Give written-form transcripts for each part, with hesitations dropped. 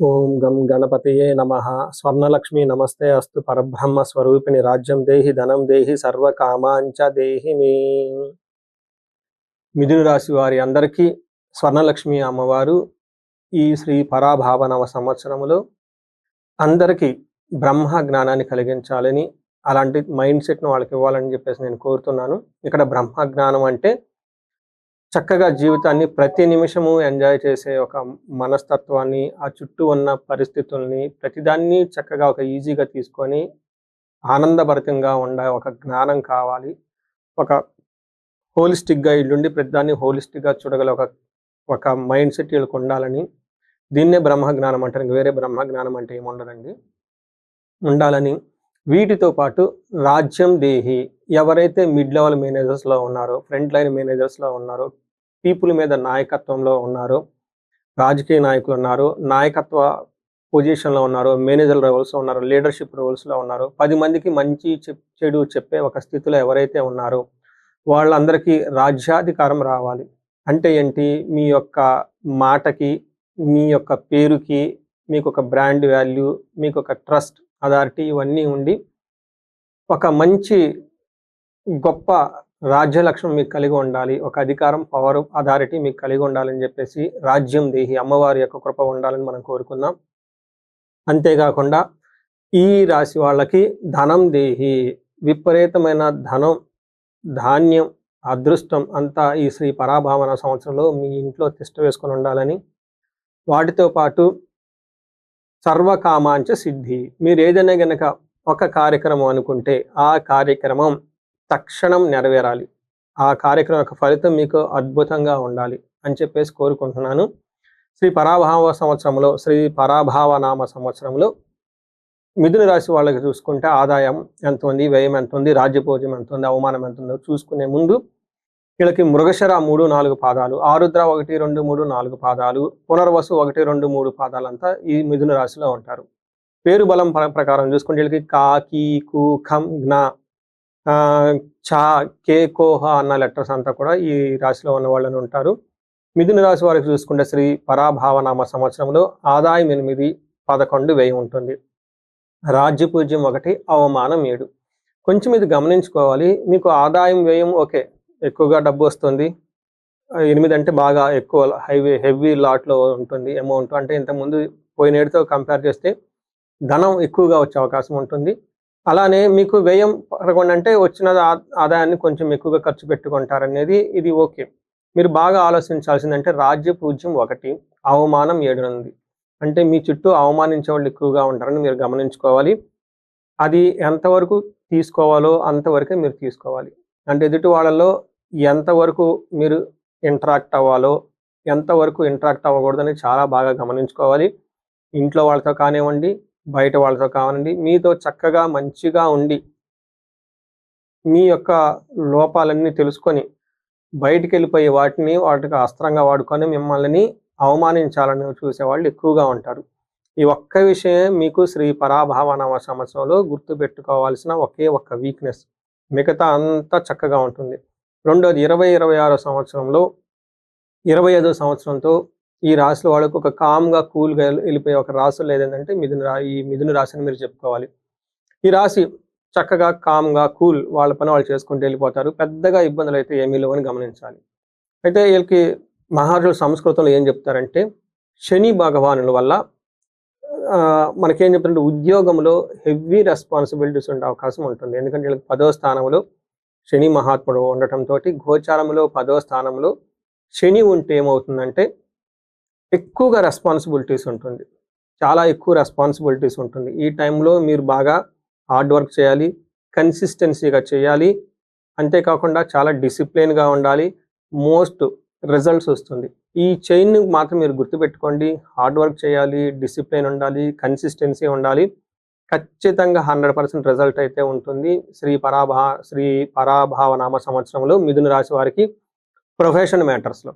ఓం గం గణపతయే నమః. స్వర్ణలక్ష్మి నమస్తే అస్తు. పరబ్రహ్మ స్వరూపిణి రాజ్యం దేహి ధనం దేహి సర్వకామాంచ దేహి మే. మిథున రాశి వారి అందరికీ స్వర్ణలక్ష్మి అమ్మవారు ఈ శ్రీ పరాభావనవ సంవత్సరములో అందరికీ బ్రహ్మ జ్ఞానాన్ని కలిగించాలని, అలాంటి మైండ్ సెట్ను వాళ్ళకి ఇవ్వాలని చెప్పేసి నేను కోరుతున్నాను. ఇక్కడ బ్రహ్మ జ్ఞానం అంటే చక్కగా జీవితాన్ని ప్రతి నిమిషము ఎంజాయ్ చేసే ఒక మనస్తత్వాన్ని, ఆ చుట్టూ ఉన్న పరిస్థితుల్ని ప్రతిదాన్ని చక్కగా ఒక ఈజీగా తీసుకొని ఆనందభరితంగా ఉండే ఒక జ్ఞానం కావాలి. ఒక హోలిస్టిక్గా ఇల్లుండి ప్రతిదాన్ని హోలిస్టిక్గా చూడగల ఒక ఒక మైండ్ సెట్ వీళ్ళకి ఉండాలని, దీన్నే బ్రహ్మ జ్ఞానం అంటారు. ఇంక వేరే బ్రహ్మ జ్ఞానం అంటే ఏముండదండి. ఉండాలని, వీటితో పాటు రాజ్యం దేహి, ఎవరైతే మిడ్ లెవెల్ మేనేజర్స్లో ఉన్నారో, ఫ్రంట్ లైన్ మేనేజర్స్లో ఉన్నారో, పీపుల్ మీద నాయకత్వంలో ఉన్నారో, రాజకీయ నాయకులు ఉన్నారు, నాయకత్వ పొజిషన్లో ఉన్నారు, మేనేజర్ రోల్స్లో ఉన్నారు, లీడర్షిప్ రోల్స్లో ఉన్నారు, 10 మందికి మంచి చెడు చెప్పే ఒక స్థితిలో ఎవరైతే ఉన్నారో వాళ్ళందరికీ రాజ్యాధికారం రావాలి. అంటే ఏంటి? మీ యొక్క మాటకి, మీ యొక్క పేరుకి, మీకు ఒక బ్రాండ్ వాల్యూ, మీకు ఒక ట్రస్ట్, అథారిటీ ఇవన్నీ ఉండి ఒక మంచి గొప్ప రాజ్య లక్ష్యం మీకు కలిగి ఉండాలి. ఒక అధికారం, పవర్, అథారిటీ మీకు కలిగి ఉండాలని చెప్పేసి రాజ్యం దేహి అమ్మవారి యొక్క కృప ఉండాలని మనం కోరుకుందాం. అంతేకాకుండా ఈ రాశి వాళ్ళకి ధనం దేహి, విపరీతమైన ధనం, ధాన్యం, అదృష్టం అంతా ఈ శ్రీ పరాభావన సంవత్సరంలో మీ ఇంట్లో తిష్ట వేసుకొని ఉండాలని, వాటితో పాటు సర్వకామాంచ సిద్ధి, మీరు ఏదైనా గనక ఒక కార్యక్రమం అనుకుంటే ఆ కార్యక్రమం తక్షణం నెరవేరాలి. ఆ కార్యక్రమం యొక్క ఫలితం మీకు అద్భుతంగా ఉండాలి అని చెప్పేసి కోరుకుంటున్నాను. శ్రీ పరాభావ సంవత్సరంలో, శ్రీ పరాభావనామ సంవత్సరంలో మిథున రాశి వాళ్ళకి చూసుకుంటే ఆదాయం ఎంత ఉంది, వ్యయం ఎంత ఉంది, రాజ్యపూజ్యం ఎంత ఉంది, అవమానం ఎంత ఉందో చూసుకునే ముందు వీళ్ళకి మృగశిర 3, 4 పాదాలు, ఆరుద్ర 1, 2, 3, 4 పాదాలు, పునర్వసు 1, 2, 3 పాదాలంతా ఈ మిథున రాశిలో ఉంటారు. పేరు బలం ప్రకారం చూసుకుంటే వీళ్ళకి కా, కీ, కు, ఖం, జ్ఞ, చా, కే, కోహ అన్న లెటర్స్ అంతా కూడా ఈ రాశిలో ఉన్న వాళ్ళని ఉంటారు. మిథున రాశి వారికి చూసుకుంటే శ్రీ పరాభావనామ సంవత్సరంలో ఆదాయం 8, 11 వ్యయం ఉంటుంది. రాజ్యపూజ్యం 1, అవమానం 7. కొంచెం ఇది గమనించుకోవాలి. మీకు ఆదాయం వ్యయం ఓకే, ఎక్కువగా డబ్బు వస్తుంది. 8 అంటే బాగా ఎక్కువ హెవీ లాట్లో ఉంటుంది అమౌంట్. అంటే ఇంతకుముందు పోయిన ఏడుతో కంపేర్ చేస్తే ధనం ఎక్కువగా వచ్చే అవకాశం ఉంటుంది. అలానే మీకు వ్యయం 11 అంటే వచ్చిన ఆదాయాన్ని కొంచెం ఎక్కువగా ఖర్చు పెట్టుకుంటారనేది ఇది ఓకే. మీరు బాగా ఆలోచించాల్సిందంటే రాజ్యపూజ్యం 1, అవమానం 7 ఉంది. అంటే మీ చుట్టూ అవమానించే వాళ్ళు ఎక్కువగా ఉంటారని మీరు గమనించుకోవాలి. అది ఎంతవరకు తీసుకోవాలో అంతవరకే మీరు తీసుకోవాలి. అంటే ఎదుటి వాళ్ళలో ఎంతవరకు మీరు ఇంటరాక్ట్ అవ్వాలో, ఎంతవరకు ఇంటరాక్ట్ అవ్వకూడదని చాలా బాగా గమనించుకోవాలి. ఇంట్లో వాళ్ళతో కానివ్వండి, బయట వాళ్ళతో కానివ్వండి, మీతో చక్కగా మంచిగా ఉండి మీ యొక్క లోపాలన్నీ తెలుసుకొని బయటికి వెళ్ళిపోయి వాటికి అస్త్రంగా వాడుకొని మిమ్మల్ని అవమానించాలని చూసేవాళ్ళు ఎక్కువగా ఉంటారు. ఈ ఒక్క విషయమే మీకు శ్రీ పరాభావనామ సంవత్సరంలో గుర్తుపెట్టుకోవాల్సిన ఒకే ఒక్క వీక్నెస్. మిగతా అంతా చక్కగా ఉంటుంది. రెండోది 2026 సంవత్సరంలో 25వ సంవత్సరంతో ఈ రాశిలో వాళ్ళకు ఒక కామ్గా, కూల్గా వెళ్ళిపోయే ఒక రాశి లేదంటే ఈ మిథున రాశిని మీరు చెప్పుకోవాలి. ఈ రాశి చక్కగా కామ్గా, కూల్, వాళ్ళ పని వాళ్ళు చేసుకుంటూ వెళ్ళిపోతారు. పెద్దగా ఇబ్బందులు అయితే ఏమీ లేవని గమనించాలి. అయితే వీళ్ళకి మహర్షులు సంస్కృతంలో ఏం చెప్తారంటే, శని భగవానుల వల్ల మనకేం చెప్తారంటే ఉద్యోగంలో హెవీ రెస్పాన్సిబిలిటీస్ ఉండే అవకాశం ఉంటుంది. ఎందుకంటే వీళ్ళకి 10వ స్థానంలో శని మహాత్ముడు ఉండటంతో, గోచారంలో 10వ స్థానంలో శని ఉంటే ఏమవుతుందంటే ఎక్కువగా రెస్పాన్సిబిలిటీస్ ఉంటుంది. చాలా ఎక్కువ రెస్పాన్సిబిలిటీస్ ఉంటుంది. ఈ టైంలో మీరు బాగా హార్డ్ వర్క్ చేయాలి, కన్సిస్టెన్సీగా చేయాలి. అంతేకాకుండా చాలా డిసిప్లిన్గా ఉండాలి. మోస్ట్ రిజల్ట్స్ వస్తుంది. ఈ చైన్ మాత్రం మీరు గుర్తుపెట్టుకోండి. హార్డ్ వర్క్ చేయాలి, డిసిప్లిన్ ఉండాలి, కన్సిస్టెన్సీ ఉండాలి. ఖచ్చితంగా 100% రిజల్ట్ అయితే ఉంటుంది. శ్రీ పరాభావనామ సంవత్సరంలో మిథున రాశి వారికి ప్రొఫెషన్ మ్యాటర్స్లో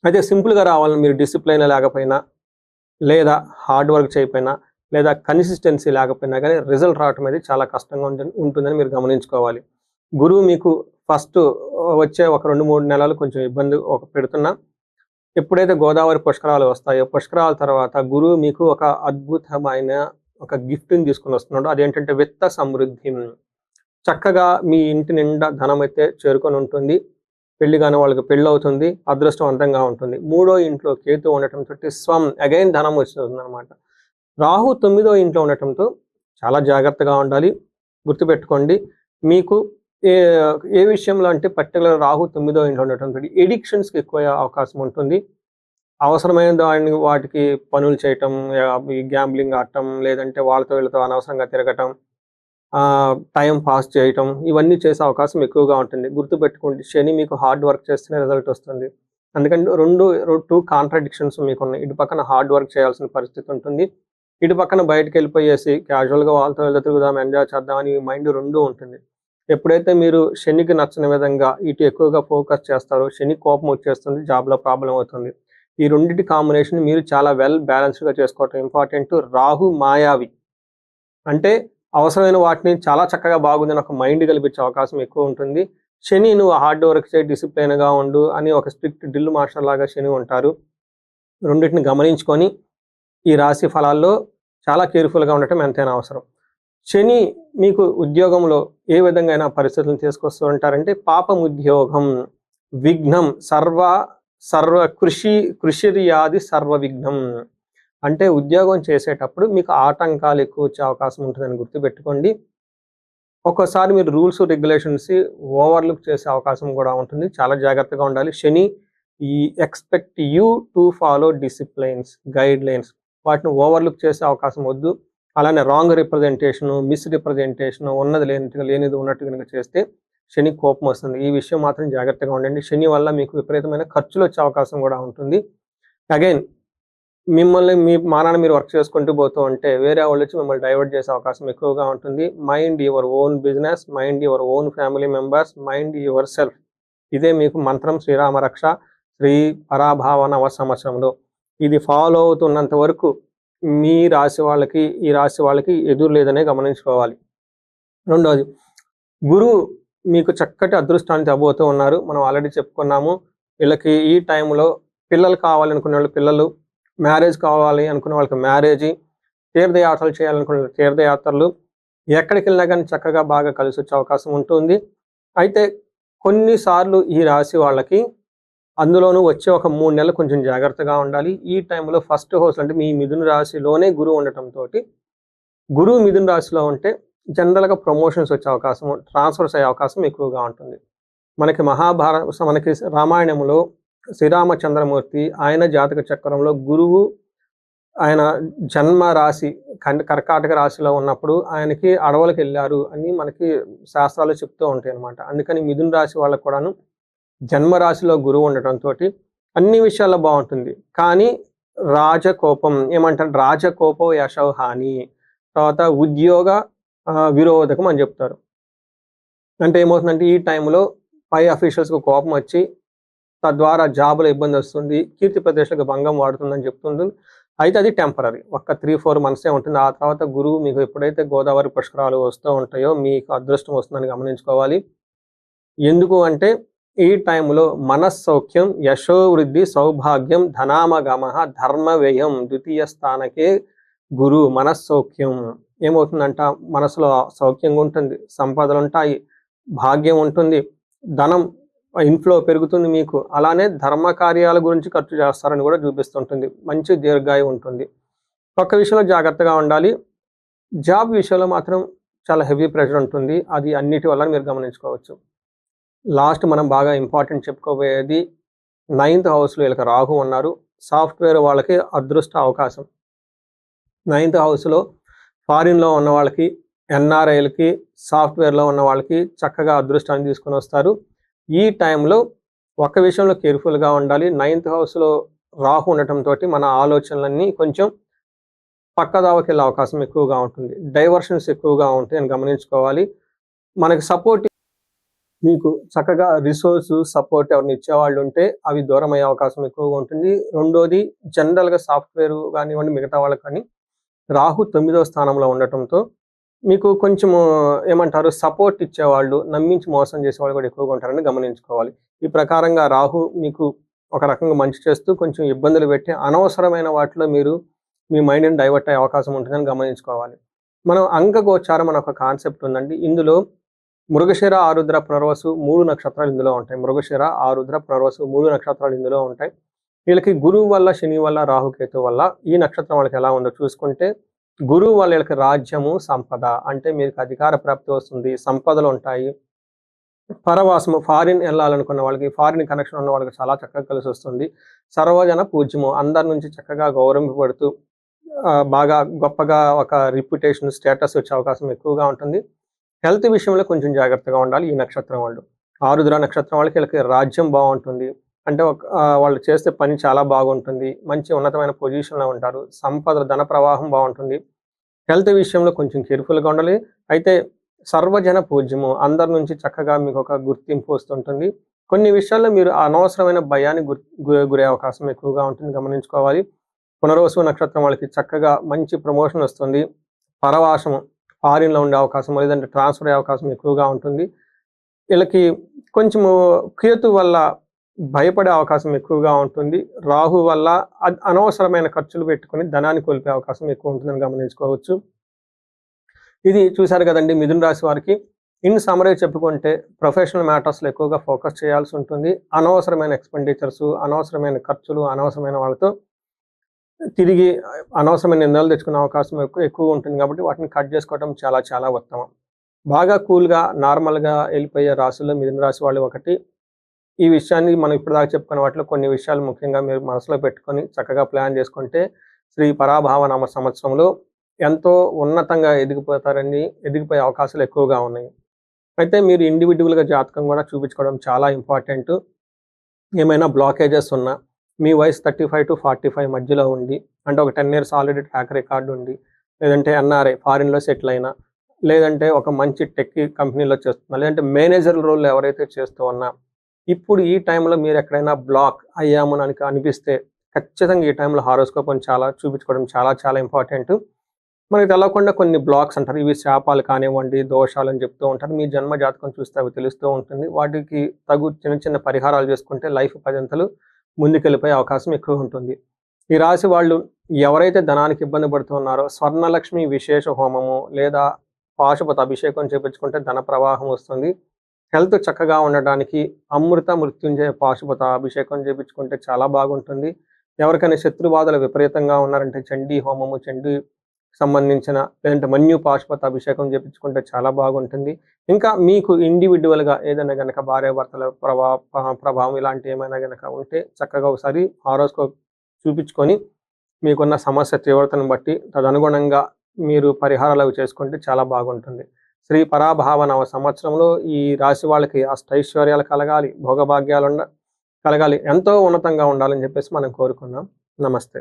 అయితే సింపుల్గా రావాలని, మీరు డిసిప్లైన్ లేకపోయినా, లేదా హార్డ్ వర్క్ చేయకపోయినా, లేదా కన్సిస్టెన్సీ లేకపోయినా కానీ రిజల్ట్ రావటం అనేది చాలా కష్టంగా ఉంటుందని మీరు గమనించుకోవాలి. గురువు మీకు ఫస్ట్ వచ్చే ఒక 2-3 నెలలు కొంచెం ఇబ్బంది పెడుతున్నా, ఎప్పుడైతే గోదావరి పుష్కరాలు వస్తాయో, పుష్కరాల తర్వాత గురువు మీకు ఒక అద్భుతమైన ఒక గిఫ్ట్‌ని తీసుకొని వస్తున్నాడు. అదేంటంటే విత్త సమృద్ధి. చక్కగా మీ ఇంటి నిండా ధనమైతే చేరుకొని ఉంటుంది. పెళ్లి కాని వాళ్ళకి పెళ్ళవుతుంది. అదృష్టవంతంగా ఉంటుంది. మూడో ఇంట్లో కేతు ఉండటంతోటి అగైన్ ధనం వస్తుందన్నమాట. రాహు 9వ ఇంట్లో ఉండటంతో చాలా జాగ్రత్తగా ఉండాలి. గుర్తుపెట్టుకోండి. మీకు ఏ ఏ విషయంలో అంటే పర్టిక్యులర్ రాహు 9వ ఇంట్లో ఉండటంతో ఎడిక్షన్స్‌కి ఎక్కువ అవకాశం ఉంటుంది. అవసరమైన వాటికి పనులు చేయటం, ఈ గ్యాంబ్లింగ్ ఆడటం, లేదంటే వాళ్ళతో వీళ్ళతో అనవసరంగా తిరగటం, టైం పాస్ చేయటం, ఇవన్నీ చేసే అవకాశం ఎక్కువగా ఉంటుంది. గుర్తుపెట్టుకోండి, శని మీకు హార్డ్ వర్క్ చేస్తేనే రిజల్ట్ వస్తుంది. అందుకని 2 కాంట్రాడిక్షన్స్ మీకున్నాయి. ఇటు పక్కన హార్డ్ వర్క్ చేయాల్సిన పరిస్థితి ఉంటుంది. ఇటు పక్కన బయటకెళ్ళిపోయేసి క్యాజువల్‌గా వాళ్ళతో వీళ్ళతో తిరుగుదాం, ఎంజాయ్ చేద్దాం అని మైండ్ 2 ఉంటుంది. ఎప్పుడైతే మీరు శనికి నచ్చని విధంగా ఇటు ఎక్కువగా ఫోకస్ చేస్తారో, శని కోపం వచ్చేస్తుంది, జాబ్‌లో ప్రాబ్లమ్ అవుతుంది. ఈ రెండిటి కాంబినేషన్ మీరు చాలా వెల్ బ్యాలెన్స్డ్‌గా చేసుకోవటం ఇంపార్టెంట్. రాహు మాయావి. అంటే అవసరమైన వాటిని చాలా చక్కగా బాగుందని ఒక మైండ్ కల్పించే అవకాశం ఎక్కువ ఉంటుంది. శని నువ్వు హార్డ్ వర్క్ చేయి, డిసిప్లిన్‌గా ఉండు అని ఒక స్ట్రిక్ట్ డ్రిల్ మాస్టర్ లాగా శని ఉంటారు. రెండిటిని గమనించుకొని ఈ రాశి ఫలాల్లో చాలా కేర్‌ఫుల్‌గా ఉండటం ఎంతైనా అవసరం. శని మీకు ఉద్యోగంలో ఏ విధంగా పరిస్థితులను తీసుకొస్తూ ఉంటారంటే పాపముద్యోగం, విఘ్నం, సర్వ కృషిర్యాది సర్వ విఘ్నం. అంటే ఉద్యోగం చేసేటప్పుడు మీకు ఆటంకాలు ఎక్కువ వచ్చే అవకాశం ఉంటుందని గుర్తుపెట్టుకోండి. ఒక్కోసారి మీరు రూల్స్, రెగ్యులేషన్స్ ఓవర్‌లుక్ చేసే అవకాశం కూడా ఉంటుంది. చాలా జాగ్రత్తగా ఉండాలి. Shani expect you to follow disciplines, guidelines. వాటిని ఓవర్‌లుక్ చేసే అవకాశం వద్దు. అలానే రాంగ్ రిప్రజెంటేషను, మిస్ రిప్రజెంటేషను, ఉన్నది లేనిది ఉన్నట్టు గనుక చేస్తే శని కోపం వస్తుంది. ఈ విషయం మాత్రం జాగ్రత్తగా ఉండండి. శని వల్ల మీకు విపరీతమైన ఖర్చులొచ్చే అవకాశం కూడా ఉంటుంది. అగైన్ మిమ్మల్ని మీ మానాన మీరు వర్క్ చేసుకుంటూ పోతూ ఉంటే వేరే వాళ్ళొచ్చి మిమ్మల్ని డైవర్ట్ చేసే అవకాశం ఎక్కువగా ఉంటుంది. Mind your own business, mind your own family members, mind your self. ఇదే మీకు మంత్రం శ్రీరామ రక్ష, శ్రీ పరాభావ నవ సంవత్సరంలో. ఇది ఫాలో అవుతున్నంత వరకు మీ రాశి వాళ్ళకి, ఈ రాశి వాళ్ళకి ఎదురు లేదనే గమనించుకోవాలి. రెండోది, గురువు మీకు చక్కటి అదృష్టాన్ని తేబోతూ ఉన్నారు. మనం ఆల్రెడీ చెప్పుకున్నాము. వీళ్ళకి ఈ టైంలో పిల్లలు కావాలనుకునే వాళ్ళు పిల్లలు, మ్యారేజ్ కావాలి అనుకునే వాళ్ళకి మ్యారేజీ, తీర్థయాత్రలు చేయాలనుకునే తీర్థయాత్రలు, ఎక్కడికెళ్ళినా కానీ చక్కగా బాగా కలిసొచ్చే అవకాశం ఉంటుంది. అయితే కొన్నిసార్లు ఈ రాశి వాళ్ళకి అందులోనూ వచ్చే ఒక 3 నెలలు కొంచెం జాగ్రత్తగా ఉండాలి. ఈ టైంలో ఫస్ట్ హౌస్ అంటే మీ మిథున రాశిలోనే గురువు ఉండటంతోటి, గురువు మిథున రాశిలో ఉంటే జనరల్‌గా ప్రమోషన్స్ వచ్చే అవకాశం, ట్రాన్స్‌ఫర్స్ అయ్యే అవకాశం ఎక్కువగా ఉంటుంది. మనకి రామాయణంలో శ్రీరామచంద్రమూర్తి ఆయన జాతక చక్రంలో గురువు ఆయన జన్మ రాశి కర్కాటక రాశిలో ఉన్నప్పుడు ఆయనకి అడవులకెళ్లారు అని మనకి శాస్త్రాలు చెప్తూ ఉంటాయన్నమాట. అందుకని మిథున రాశి వాళ్ళకి కూడాను జన్మరాశిలో గురువు ఉండటంతోటి అన్ని విషయాల్లో బాగుంటుంది. కానీ రాజకోపం ఏమంటారు, రాజకోపో యశో హాని, తర్వాత ఉద్యోగ విరోధకం అని చెప్తారు. అంటే ఏమవుతుందంటే ఈ టైంలో పై అఫీషియల్స్‌కి కోపం వచ్చి తద్వారా జాబ్‌లో ఇబ్బంది వస్తుంది, కీర్తి ప్రతిష్టలకు భంగం వాడుతుందని చెప్తుంది. అయితే అది టెంపరరీ. ఒక్క 3-4 మంత్సే ఉంటుంది. ఆ తర్వాత గురువు మీకు ఎప్పుడైతే గోదావరి పుష్కరాలు వస్తూ ఉంటాయో మీకు అదృష్టం వస్తుందని గమనించుకోవాలి. ఎందుకు అంటే ఈ టైంలో మనస్సౌఖ్యం, యశోవృద్ధి, సౌభాగ్యం, ధనామగమః, ధర్మ వ్యయం, ద్వితీయ స్థానకే గురు. మనస్సౌఖ్యం ఏమవుతుందంట, మనసులో సౌఖ్యంగా ఉంటుంది, సంపదలుంటాయి, భాగ్యం ఉంటుంది, ధనం ఇన్‌ఫ్లో పెరుగుతుంది మీకు. అలానే ధర్మ కార్యాల గురించి ఖర్చు చేస్తారని కూడా చూపిస్తుంటుంది. మంచి దీర్ఘాయువు ఉంటుంది. ఒక్క విషయంలో జాగ్రత్తగా ఉండాలి. జాబ్ విషయంలో మాత్రం చాలా హెవీ ప్రెషర్ ఉంటుంది. అది అన్నిటి వల్ల మీరు గమనించుకోవచ్చు. లాస్ట్ మనం బాగా ఇంపార్టెంట్ చెప్పుకోబోయేది 9th హౌస్‌లో వీళ్ళకి రాహు ఉన్నారు. సాఫ్ట్‌వేర్ వాళ్ళకి అదృష్ట అవకాశం. 9th హౌస్‌లో ఫారిన్‌లో ఉన్న వాళ్ళకి, ఎన్ఆర్ఐలకి, సాఫ్ట్‌వేర్‌లో ఉన్న వాళ్ళకి చక్కగా అదృష్టాన్ని తీసుకొని వస్తారు. ఈ టైంలో ఒక్క విషయంలో కేర్‌ఫుల్‌గా ఉండాలి. 9th హౌస్‌లో రాహు ఉండటంతోటి మన ఆలోచనలన్నీ కొంచెం పక్కదావకెళ్ళే అవకాశం ఎక్కువగా ఉంటుంది. డైవర్షన్స్ ఎక్కువగా ఉంటాయని గమనించుకోవాలి. మనకి సపోర్ట్ మీకు చక్కగా సపోర్ట్ ఎవరైనా ఇచ్చేవాళ్ళు ఉంటే అవి దూరమయ్యే అవకాశం ఎక్కువగా ఉంటుంది. రెండోది, జనరల్‌గా సాఫ్ట్‌వేర్ కానివ్వండి, మిగతా వాళ్ళకి కానీ రాహు 9వ స్థానంలో ఉండటంతో మీకు కొంచెము ఏమంటారు, సపోర్ట్ ఇచ్చేవాళ్ళు, నమ్మించి మోసం చేసేవాళ్ళు కూడా ఎక్కువగా ఉంటారని గమనించుకోవాలి. ఈ ప్రకారంగా రాహు మీకు ఒక రకంగా మంచి చేస్తూ కొంచెం ఇబ్బందులు పెట్టి అనవసరమైన వాటిలో మీరు మీ మైండ్‌ని డైవర్ట్ అయ్యే అవకాశం ఉంటుందని గమనించుకోవాలి. మనం అంగగోచారం అనే ఒక కాన్సెప్ట్ ఉందండి. ఇందులో మృగశిర, ఆరుద్ర, పునర్వసు 3 నక్షత్రాలు ఇందులో ఉంటాయి. మృగశిర, ఆరుద్ర, పునర్వసు 3 నక్షత్రాలు ఇందులో ఉంటాయి. వీళ్ళకి గురువు వల్ల, శని వల్ల, రాహుకేతు వల్ల ఈ నక్షత్రం వాళ్ళకి ఎలా ఉందో చూసుకుంటే, గురువు వల్ల వీళ్ళకి రాజ్యము, సంపద అంటే మీకు అధికార ప్రాప్తి వస్తుంది. సంపదలుంటాయి. పరవాసము ఫారిన్ ఎళ్ళాలనుకున్న వాళ్ళకి, ఫారిన్ కనెక్షన్ ఉన్న వాళ్ళకి చాలా చక్కగా కలిసొస్తుంది. సర్వజన పూజ్యము అందరి నుంచి చక్కగా గౌరవింపబడుతూ బాగా గొప్పగా ఒక రిప్యుటేషన్, స్టేటస్ వచ్చే అవకాశం ఎక్కువగా ఉంటుంది. హెల్త్ విషయంలో కొంచెం జాగ్రత్తగా ఉండాలి ఈ నక్షత్రం వాళ్ళు. ఆరుద్ర నక్షత్రం వాళ్ళకి వీళ్ళకి రాజ్యం బావుంటుంది. అంటే వాళ్ళు చేసే పని చాలా బాగుంటుంది. మంచి ఉన్నతమైన పొజిషన్‌లో ఉంటారు. సంపద, ధన ప్రవాహం బావుంటుంది. హెల్త్ విషయంలో కొంచెం కేర్‌ఫుల్‌గా ఉండాలి. అయితే సర్వజన పూజ్యము అందరి నుంచి చక్కగా మీకొక గుర్తింపు వస్తుంటుంది. కొన్ని విషయాల్లో మీరు అనవసరమైన భయానికి గురయ్యే అవకాశం ఎక్కువగా ఉంటుంది గమనించుకోవాలి. పునర్వసు నక్షత్రం వాళ్ళకి చక్కగా మంచి ప్రమోషన్ వస్తుంది. పరవాసము ఫారిన్‌లో ఉండే అవకాశం లేదంటే ట్రాన్స్‌ఫర్ అయ్యే అవకాశం ఎక్కువగా ఉంటుంది. వీళ్ళకి కొంచెము కేతు వల్ల భయపడే అవకాశం ఎక్కువగా ఉంటుంది. రాహు వల్ల అనవసరమైన ఖర్చులు పెట్టుకొని ధనాన్ని కోల్పోయే అవకాశం ఎక్కువ ఉంటుందని గమనించుకోవచ్చు. ఇది చూసారు కదండీ మిథున రాశి వారికి. ఇన్ సమ్మరీ చెప్పుకుంటే ప్రొఫెషనల్ మ్యాటర్స్‌లో ఎక్కువగా ఫోకస్ చేయాల్సి ఉంటుంది. అనవసరమైన ఎక్స్‌పెండిచర్స్, అనవసరమైన ఖర్చులు, అనవసరమైన వాళ్ళతో తిరిగి అనవసరమైన నిర్ణయాలు తెచ్చుకునే అవకాశం ఎక్కువ ఉంటుంది కాబట్టి వాటిని కట్ చేసుకోవడం చాలా చాలా ఉత్తమం. బాగా కూల్‌గా, నార్మల్‌గా ఎళ్ళిపోయే రాశుల్లో మిథున రాశి వాళ్ళు ఒకటి. ఈ విషయాన్ని మనం ఇప్పటిదాకా చెప్పుకున్న వాటిలో కొన్ని విషయాలు ముఖ్యంగా మీరు మనసులో పెట్టుకొని చక్కగా ప్లాన్ చేసుకుంటే శ్రీ పరాభావనామ సంవత్సరంలో ఎంతో ఉన్నతంగా ఎదిగిపోయే అవకాశాలు ఎక్కువగా ఉన్నాయి. అయితే మీరు ఇండివిడ్యువల్‌గా జాతకం కూడా చూపించుకోవడం చాలా ఇంపార్టెంటు. ఏమైనా బ్లాకేజెస్ ఉన్నా, మీ వయసు 35-45 మధ్యలో ఉండి, అంటే ఒక 10 ఇయర్స్ ఆల్రెడీ ట్రాక్ రికార్డ్ ఉండి, లేదంటే ఎన్ఆర్ఐ ఫారిన్‌లో సెటిల్ అయినా, లేదంటే ఒక మంచి టెక్ కంపెనీలో చేస్తున్నా, లేదంటే మేనేజర్ రోల్‌లో ఎవరైతే చేస్తూ ఉన్నా, ఇప్పుడు ఈ టైంలో మీరెక్కడైనా బ్లాక్ అయ్యామని అనిపిస్తే, ఖచ్చితంగా ఈ టైంలో హారోస్కోప్‌ని చూపించుకోవడం చాలా చాలా ఇంపార్టెంటు. మనకు తెలవకుండా కొన్ని బ్లాక్స్ అంటారు. ఇవి శాపాలు కానివ్వండి, దోషాలని చెప్తూ ఉంటారు. మీ జన్మ జాతకం చూస్తే అవి తెలుస్తూ ఉంటుంది. వాటికి తగు చిన్న చిన్న పరిహారాలు చేసుకుంటే లైఫ్ పదింతలు ముందుకెళ్ళిపోయే అవకాశం ఎక్కువ ఉంటుంది. ఈ రాశి వాళ్ళు ఎవరైతే ధనానికి ఇబ్బంది పడుతున్నారో స్వర్ణలక్ష్మి విశేష హోమము లేదా పాశుపత అభిషేకం చేపించుకుంటే ధన ప్రవాహం వస్తుంది. హెల్త్ చక్కగా ఉండడానికి అమృత మృత్యుంజయ పాశుపత అభిషేకం చేపించుకుంటే చాలా బాగుంటుంది. ఎవరికైనా శత్రుబాధలు విపరీతంగా ఉన్నారంటే చండీ హోమము, చండీ సంబంధించిన లేదంటే మన్యు పాశుపత అభిషేకం చేపించుకుంటే చాలా బాగుంటుంది. ఇంకా మీకు ఇండివిడ్యువల్‌గా ఏదైనా గనక భార్యాభర్తల ప్రభావం ఇలాంటివి ఏమైనా గనక ఉంటే చక్కగా ఒకసారి హారోస్కోప్ చూపించుకొని మీకున్న సమస్య తీవ్రతను బట్టి తదనుగుణంగా మీరు పరిహారాలు అవి చేసుకుంటే చాలా బాగుంటుంది. శ్రీ పరాభావ నవ సంవత్సరంలో ఈ రాశి వాళ్ళకి అష్టైశ్వర్యాలు కలగాలి, భోగభాగ్యాలు కలగాలి, ఎంతో ఉన్నతంగా ఉండాలని చెప్పేసి మనం కోరుకుందాం. నమస్తే.